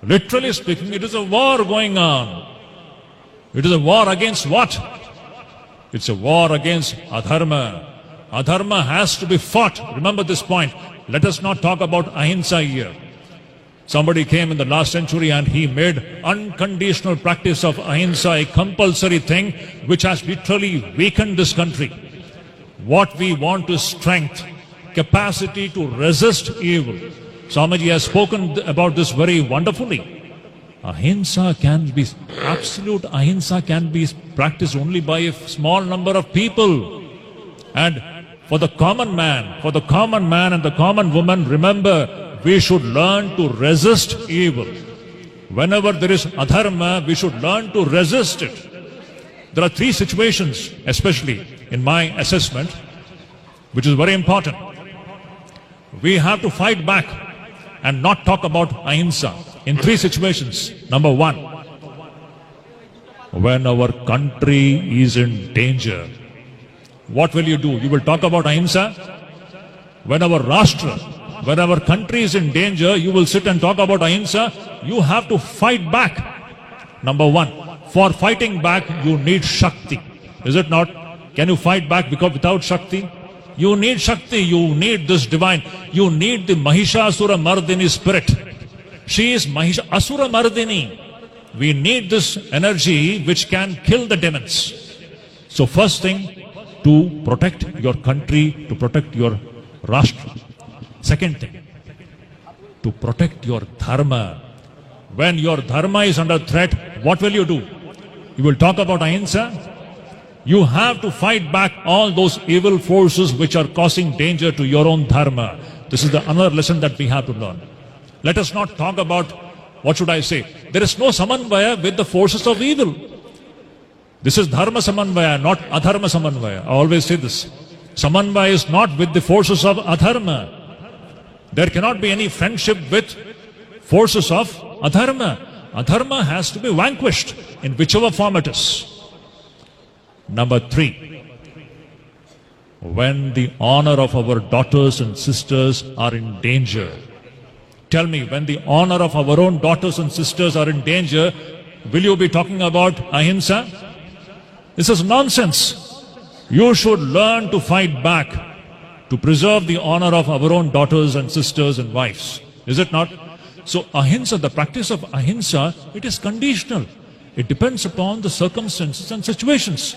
Literally speaking, it is a war going on. It is a war against what? It's a war against adharma. Adharma has to be fought. Remember this point. Let us not talk about ahimsa here. Somebody came in the last century and he made unconditional practice of ahimsa a compulsory thing which has literally weakened this country. What we want is strength, capacity to resist evil. Swamiji has spoken about this very wonderfully. Ahimsa can be, absolute ahimsa can be practiced only by a small number of people. And for the common man and the common woman, remember, we should learn to resist evil. Whenever there is adharma, we should learn to resist it. There are three situations, especially in my assessment, which is very important. We have to fight back and not talk about ahimsa in three situations. Number one, when our country is in danger, what will you do? You will talk about ahimsa? When our rashtra, when our country is in danger, you will sit and talk about ahimsa. You have to fight back. Number one, for fighting back, you need Shakti. Is it not? Can you fight back without Shakti? You need Shakti, you need this divine. You need the Mahishasura Mardini spirit. She is Asura Mardini. We need this energy which can kill the demons. So first thing, to protect your country, to protect your rashtra. Second thing, to protect your dharma. When your dharma is under threat, what will you do? You will talk about ahimsa. You have to fight back all those evil forces which are causing danger to your own dharma. This is another lesson that we have to learn. Let us not talk about, what should I say? There is no samanvaya with the forces of evil. This is dharma samanvaya, not adharma samanvaya. I always say this. Samanvaya is not with the forces of adharma. There cannot be any friendship with forces of adharma. Adharma has to be vanquished in whichever form it is. Number three, when the honor of our daughters and sisters are in danger. Tell me, when the honor of our own daughters and sisters are in danger, will you be talking about ahimsa? This is nonsense. You should learn to fight back, to preserve the honor of our own daughters and sisters and wives. Is it not? So ahimsa, the practice of ahimsa, it is conditional. It depends upon the circumstances and situations.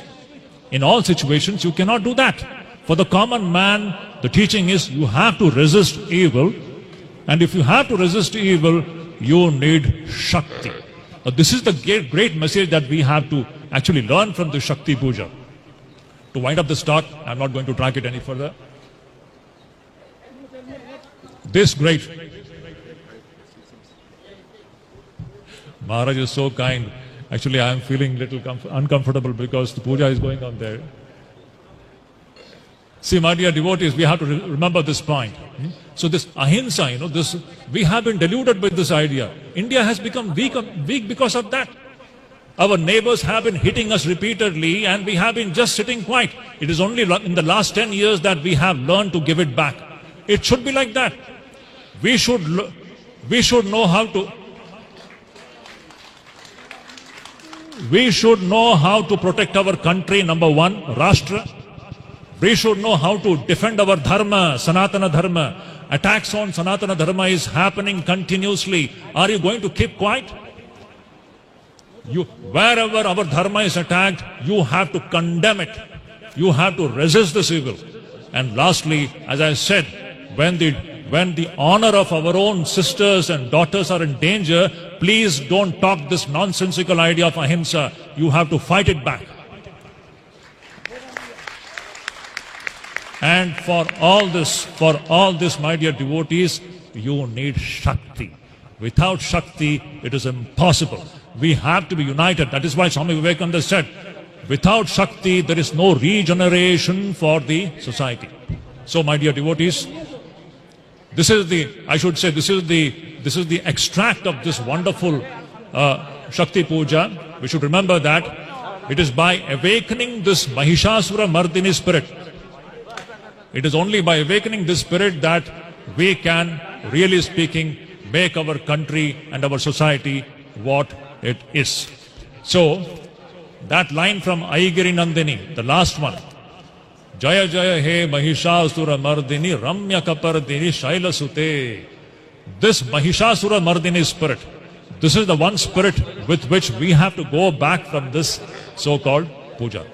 In all situations, you cannot do that. For the common man, the teaching is you have to resist evil. And if you have to resist evil, you need Shakti. Now, this is the great message that we have to actually learn from the Shakti Puja. To wind up this talk, I'm not going to drag it any further. This great Maharaj is so kind. Actually, I am feeling a little uncomfortable because the puja is going on there. See, my dear devotees, we have to remember this point. So this ahimsa, we have been deluded with this idea. India has become weak because of that. Our neighbors have been hitting us repeatedly and we have been just sitting quiet. It is only in the last 10 years that we have learned to give it back. It should be like that. We should know how to... We should know how to protect our country, number one, Rashtra. We should know how to defend our dharma, Sanatana dharma. Attacks on Sanatana dharma is happening continuously. Are you going to keep quiet? Wherever our dharma is attacked, you have to condemn it. You have to resist this evil. And lastly, as I said, when the honor of our own sisters and daughters are in danger, please don't talk this nonsensical idea of ahimsa. You have to fight it back. And for all this, my dear devotees, you need Shakti. Without Shakti, it is impossible. We have to be united. That is why Swami Vivekananda said, without Shakti, there is no regeneration for the society. So, my dear devotees, this is the extract of this wonderful Shakti Puja. We should remember that it is by awakening this Mahishasura Mardini spirit. It is only by awakening this spirit that we can, really speaking, make our country and our society what it is. So, that line from Aigiri Nandini, the last one, Jaya Jaya He Mahishasura Mardini Ramya Kapardini Shaila Sute. This Mahishasura Mardini spirit, this is the one spirit with which we have to go back from this so-called puja.